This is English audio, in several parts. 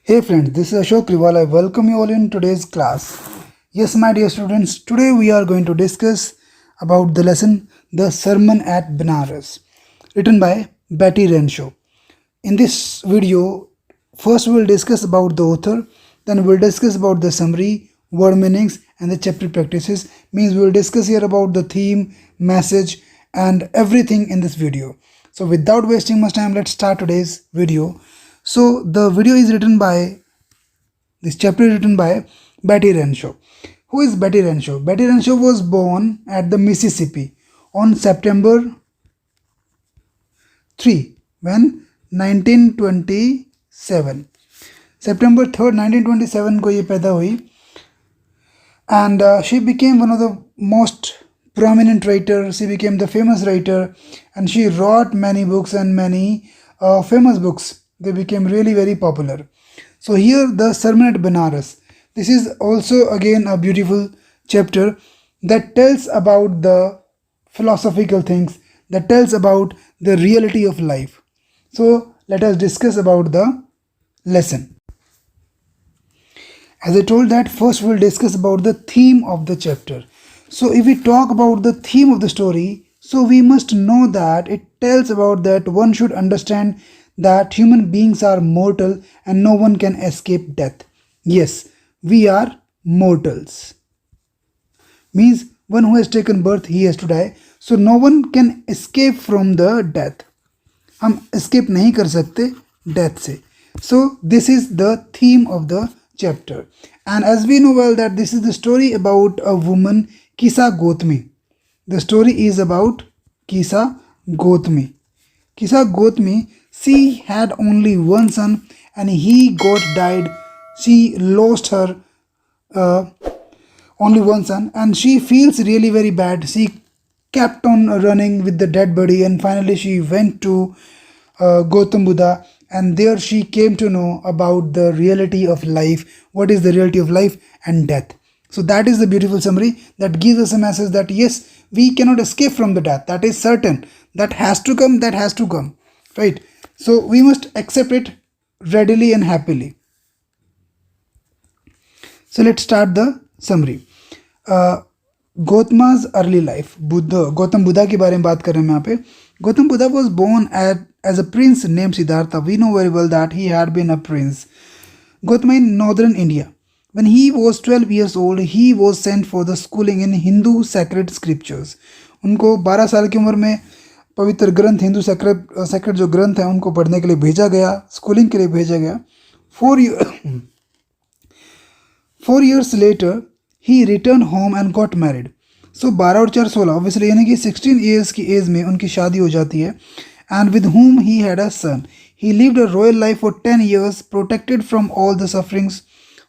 Hey friends, this is Ashok Riwal. I welcome you all in today's class. Yes, my dear students, today we are going to discuss about the lesson The Sermon at Benares, written by Betty Renshaw. In this video, first we will discuss about the author, then we will discuss about the summary, word meanings and the chapter practices. Means we will discuss here about the theme, message and everything in this video. So without wasting much time, let's start today's video. So the video is written by, this chapter is written by Betty Renshaw. Who is Betty Renshaw? Betty Renshaw was born at the Mississippi on September 3 when 1927. September 3rd 1927 को ये पैदा हुई and she became one of the most prominent writer. She became the famous writer and she wrote many books and many famous books. They became really very popular. So here the Sermon at Benares. This is also again a beautiful chapter that tells about the philosophical things, that tells about the reality of life. So let us discuss about the lesson. As I told that first we'll discuss about the theme of the chapter. So if we talk about the theme of the story, so we must know that it tells about that one should understand that human beings are mortal and no one can escape death. Yes, we are mortals. Means one who has taken birth, he has to die. So no one can escape from the death. हम escape नहीं कर सकते death से. So this is the theme of the chapter. And as we know well that this is the story about a woman, Kisa Gotmi. The story is about Kisa Gotmi. Kisa Gotmi, she had only one son and he got died. She lost her only one son and she feels really very bad. She kept on running with the dead body and finally she went to Gautam Buddha and there she came to know about the reality of life. What is the reality of life and death? So that is the beautiful summary that gives us a message that yes, we cannot escape from the death. That is certain. That has to come, that has to come. Right? So we must accept it readily and happily. So let's start the summary. Gautama's early life. Gautam Buddha के बारे में बात कर रहे हैं यहाँ पे. Gautam Buddha was born as a prince named Siddhartha. We know very well that he had been a prince. Gautama in northern India. When he was 12 years old, he was sent for the schooling in Hindu sacred scriptures. उनको 12 साल की उम्र में पवित्र ग्रंथ, Hindu secret जो ग्रंथ हैं उनको पढ़ने के लिए भेजा गया, स्कूलिंग के लिए भेजा गया. 4 years later, he returned home and got married. So 12 और 4 16 ऑब्वियसली यानी कि 16 years की एज में उनकी शादी हो जाती है. And with whom he had a son. He lived a royal life for 10 years, protected from all the sufferings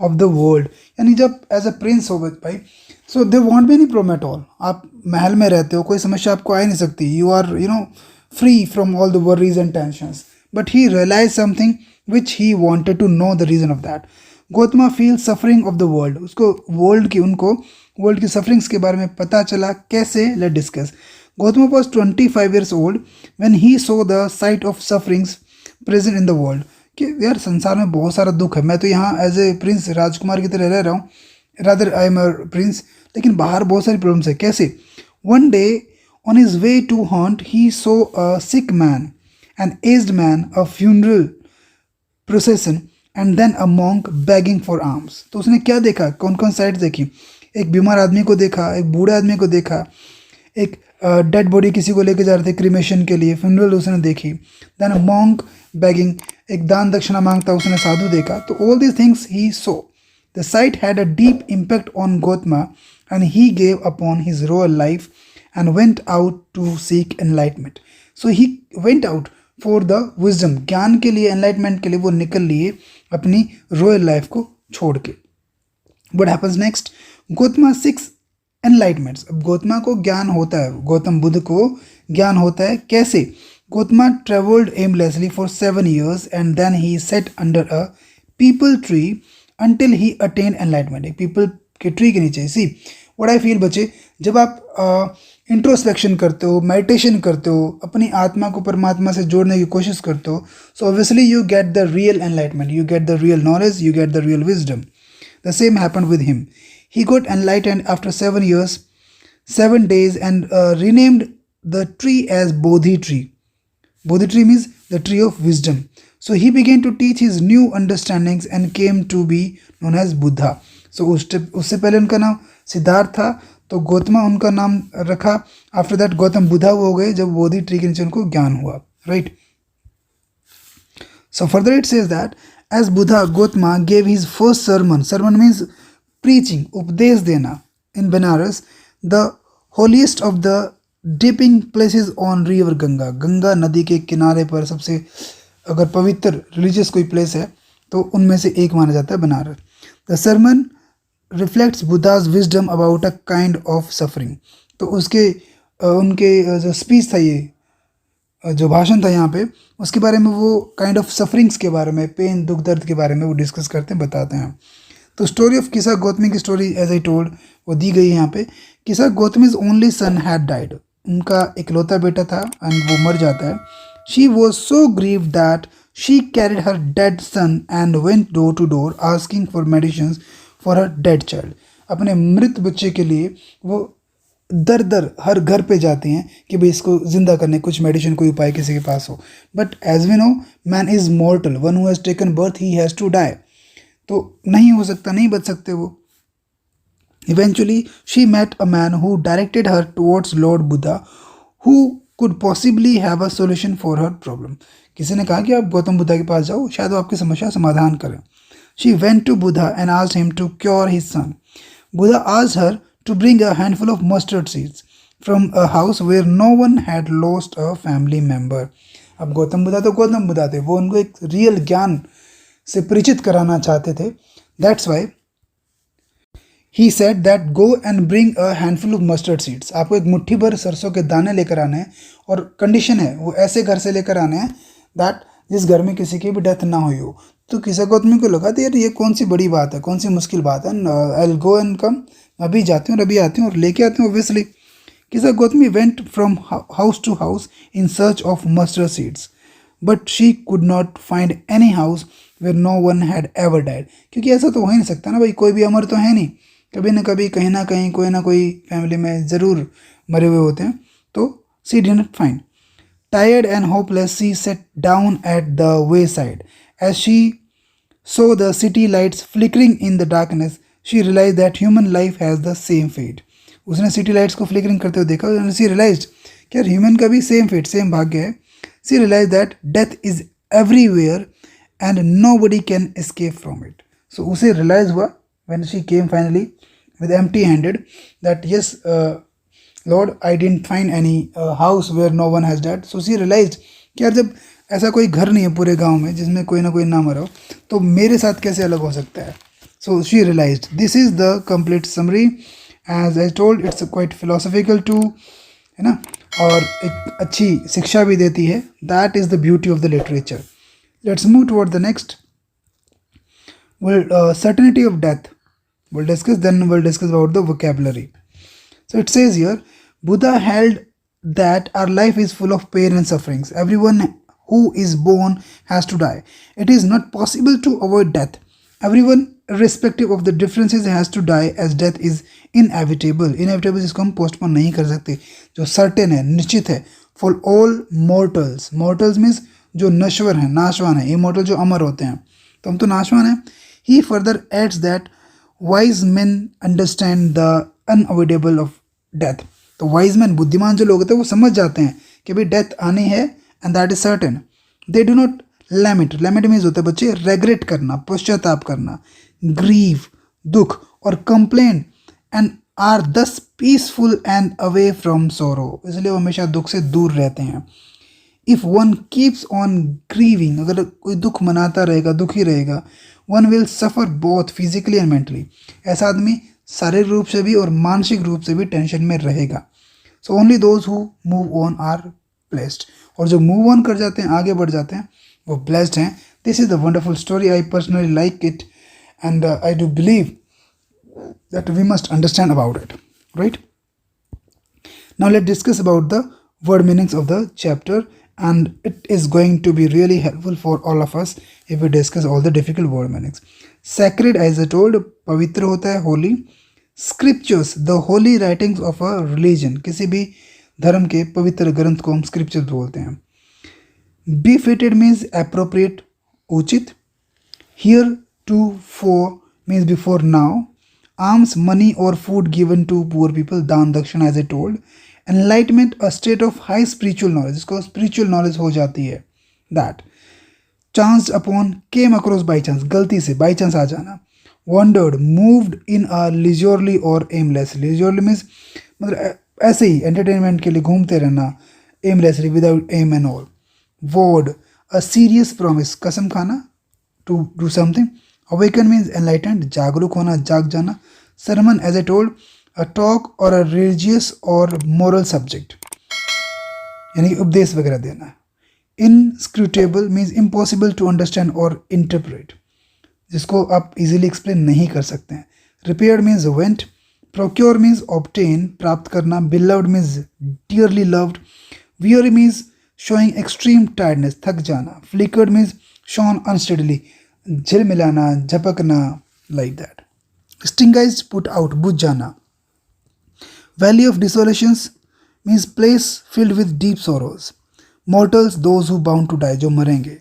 of the world. यानी जब एज अ प्रिंस हो भाई, so they won't be any problem at all. आप महल में रहते हो, कोई समस्या आपको आ ही नहीं सकती. You are free from all the worries and tensions. But he realize something which he wanted to know the reason of that. Gautama feel suffering of the world. उसको वर्ल्ड की सफरिंग्स के बारे में पता चला. कैसे? Let discuss. Gautama was 25 years old when he saw the sight of sufferings present in the world. कि यार संसार में बहुत सारा दुख है. मैं तो यहाँ एज ए प्रिंस राजकुमार की तरह रह रहा हूँ, rather I am a prince, लेकिन बाहर बहुत सारी प्रॉब्लम्स है. कैसे? One day on his way to hunt he saw a sick man, an aged man, a funeral procession and then a monk begging for alms. तो उसने क्या देखा? कौन कौन साइड देखी? एक बीमार आदमी को देखा, एक बूढ़े आदमी को देखा, एक डेड बॉडी किसी को लेके जा रहे थे क्रिमेशन के लिए, फ्यूनरल उसने देखी. देन अ मॉन्क बेगिंग, एक दान दक्षिणा मांगता उसने साधु देखा. तो all these things he saw. The sight had a deep impact on Gautama and he gave upon his royal life and went out to seek enlightenment. So he went out for the wisdom, ज्ञान के लिए, enlightenment के लिए वो निकल लिए अपनी royal life को छोड़ के. What happens next? Gautama seeks enlightenments. अब गौतमा को ज्ञान होता है, गौतम बुद्ध को ज्ञान होता है. कैसे? Gautama travelled aimlessly for 7 years and then he sat under a peepal tree until he attain enlightenment. एक पीपल के ट्री के नीचे. सी व्हाट आई फील बच्चे, जब आप इंट्रोस्पेक्शन करते हो, मेडिटेशन करते हो, अपनी आत्मा को परमात्मा से जोड़ने की कोशिश करते हो, so obviously you get the real enlightenment, you get the real knowledge, you get the real wisdom. The same happened with him. He got enlightened after 7 years, 7 days, and renamed the tree as Bodhi tree. Bodhi tree means the tree of wisdom. So he began to teach his new understandings and came to be known as Buddha. So उससे पहले उनका नाम सिद्धार्थ था, तो गौतमा उनका नाम रखा. After that Gautam Buddha हो गए जब बोधि ट्री के नीचे उनको ज्ञान हुआ. Right. So further it says that as Buddha, Gautama gave his first sermon. Sermon means preaching, उपदेश देना, in Benares, the holiest of the dipping places on river Ganga. Ganga नदी के किनारे पर सबसे अगर पवित्र रिलीजियस कोई प्लेस है तो उनमें से एक माना जाता है Banaras. The sermon reflects Buddha's wisdom about a kind of suffering. तो उसके उनके जो स्पीच था, ये जो भाषण था यहाँ पे, उसके बारे में वो काइंड ऑफ सफरिंग्स के बारे में, पेन, दुख दर्द के बारे में वो डिस्कस करते हैं, बताते हैं. तो स्टोरी ऑफ किसा गौतमी की स्टोरी एज आई टोल्ड वो दी गई है यहाँ पे. Kisa Gotami's only son had died. उनका इकलौता बेटा था एंड वो मर जाता है. She was so grieve that she carried her dead son and went door to door asking for medicine for her dead child. अपने मृत बच्चे के लिए वो दर दर हर घर पे जाते हैं कि भाई इसको जिंदा करने कुछ मेडिसिन, कोई उपाय किसी के पास हो. But as we know man is mortal, one who has taken birth he has to die. तो नहीं हो सकता, नहीं बच सकते वो. Eventually she met a man who directed her towards lord Buddha who could possibly have a solution for her problem. किसी ने कहा कि आप गौतम बुद्धा के पास जाओ, शायद वो आपकी समस्या समाधान करें. She went to Buddha and asked him to cure his son. Buddha asked her to bring a handful of mustard seeds from a house where no one had lost a family member. अब गौतम बुद्धा तो गौतम बुद्धा थे, वो उनको एक रियल ज्ञान से परिचित कराना चाहते थे. That's why he said that go and bring a handful of mustard seeds. आपको एक मुट्ठी भर सरसों के दाने लेकर आने हैं, और कंडीशन है वो ऐसे घर से लेकर आने हैं दैट जिस घर में किसी की भी डेथ ना हुई हो. तो किसा गौतमी को लगा यार ये कौन सी बड़ी बात है, कौन सी मुश्किल बात है. I will go and come, अभी जाती हूँ और अभी आती हूँ और लेके आती हूँ. Obviously Kisa Gautami went from house to house in search of mustard seeds, but she could not find any house where no one had ever died. क्योंकि ऐसा तो हो ही नहीं सकता ना भाई, कोई भी अमर तो है नहीं, कभी ना कभी कहीं ना कहीं कोई ना कोई फैमिली में ज़रूर मरे हुए होते हैं. तो she did not find. Tired and hopeless, she sat down at the wayside. As she saw the city lights flickering in the darkness, she realized that human life has the same fate. उसने city lights को flickering करते हुए देखा और she realized कि यार human का भी सेम फेट, सेम भाग्य है. She realized that death is everywhere and nobody can escape from it. So उसे realize हुआ when she came finally with empty handed that yes, Lord, I didn't find any house where no one has died. So she realized कि यार जब ऐसा कोई घर नहीं है पूरे गांव में जिसमें कोई ना कोई ना मरा हो, तो मेरे साथ कैसे अलग हो सकता है. So she realized. This is the complete summary. As I told, it's quite philosophical too, है ना, और एक अच्छी शिक्षा भी देती है. That is the beauty of the literature. Let's move toward the next. Certainty of death. We'll discuss. Then we'll discuss about the vocabulary. So it says here, Buddha held that our life is full of pain and sufferings. Everyone who is born has to die. It is not possible to avoid death. Everyone, irrespective of the differences, has to die as death is inevitable. Inevitable जिसको हम postpone नहीं कर सकते, जो certain है, निश्चित है. For all mortals. Mortals means जो नश्वर हैं, नाशवान है. Immortal जो अमर होते हैं, तो हम तो नाशवान हैं. He further adds that wise men understand the unavoidable of death. तो वाइज मैन, बुद्धिमान जो लोग होते हैं वो समझ जाते हैं कि भाई डेथ आनी है and that is certain. They do not lament. Lament means होता है बच्चे रेग्रेट करना, पश्चाताप करना, ग्रीव दुख, और कंप्लेन, एंड आर दस peaceful and away from sorrow. इसलिए वो हमेशा दुख से दूर रहते हैं. If one keeps on grieving, अगर कोई दुख मनाता रहेगा, दुखी रहेगा, one will suffer both physically and mentally. ऐसा आदमी शारीरिक रूप से भी और मानसिक रूप से भी टेंशन में रहेगा. So only those who move on are blessed. और जो मूव ऑन कर जाते हैं, आगे बढ़ जाते हैं, वो ब्लेस्ड हैं. This is the wonderful story. I personally like it and I do believe that we must understand about it, right? Now let's discuss about the word meanings of the chapter, and it is going to be really helpful for all of us if we discuss all the difficult word meanings. Sacred, as I told, पवित्र होता है, holy. Scriptures, the holy writings of a religion, किसी भी धर्म के पवित्र ग्रंथ को हम scriptures बोलते हैं. Befitted means appropriate, उचित. Heretofore means before now. Alms, money or food given to poor people, दान दक्षिण, as I told. Enlightenment, a state of high spiritual knowledge, इसको spiritual knowledge हो जाती है. That. Chanced upon, came across by chance, गलती से, by chance आ जाना. Wandered, moved in a leisurely or aimlessly. Leisurely means मतलब ऐसे ही entertainment के लिए घूमते रहना, aimlessly, without aim and all. Vowed, a serious promise, कसम खाना, to do something. Awaken means enlightened, जागरूक होना, जाग जाना. Sermon, as I told, a talk or a religious or moral subject, यानी कि उपदेश वगैरह देना. Inscrutable means impossible to understand or interpret, जिसको आप easily explain नहीं कर सकते हैं. Repaired means went. Procure means obtain, प्राप्त करना. Beloved means dearly loved. Weary means showing extreme tiredness, थक जाना. Flickered means shone unsteadily, झिलमिलाना, झपकना, like that. Extinguished, put out, बुझ जाना. Valley of desolations means place filled with deep sorrows. Mortals, those who bound to die, जो मरेंगे.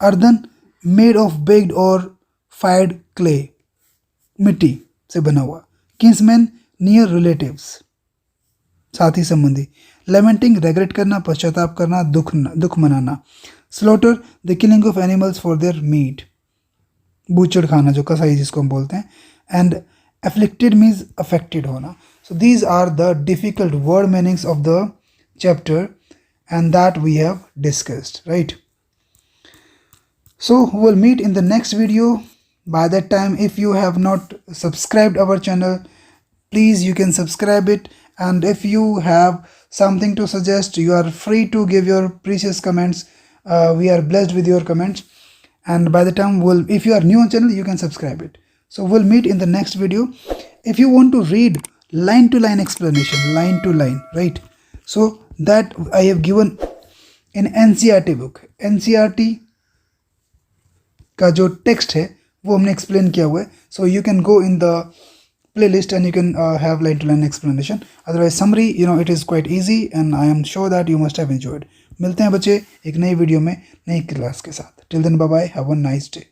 Earthen, made of baked or fired clay, मिट्टी से बना हुआ. Kinsmen, near relatives, साथी संबंधी. Lamenting, regret करना, पश्चाताप करना, दुख मनाना. Slaughter, the killing of animals for their meat, बूचड़ खाना, जो कसाई जिसको हम बोलते हैं. And afflicted means affected होना. So these are the difficult word meanings of the chapter, and that we have discussed, right? So we will meet in the next video. By that time, if you have not subscribed our channel, please you can subscribe it, and if you have something to suggest, you are free to give your precious comments. We are blessed with your comments, and by the time if you are new on channel, you can subscribe it. So we'll meet in the next video. If you want to read line to line explanation, line to line, right? So that I have given in NCERT book. NCERT का जो text है वो हमने explain किया हुआ है. So you can go in the playlist and you can have line to line explanation. Otherwise summary, it is quite easy, and I am sure that you must have enjoyed. मिलते हैं बच्चे एक नई video में नई class के साथ. Till then, bye bye. Have a nice day.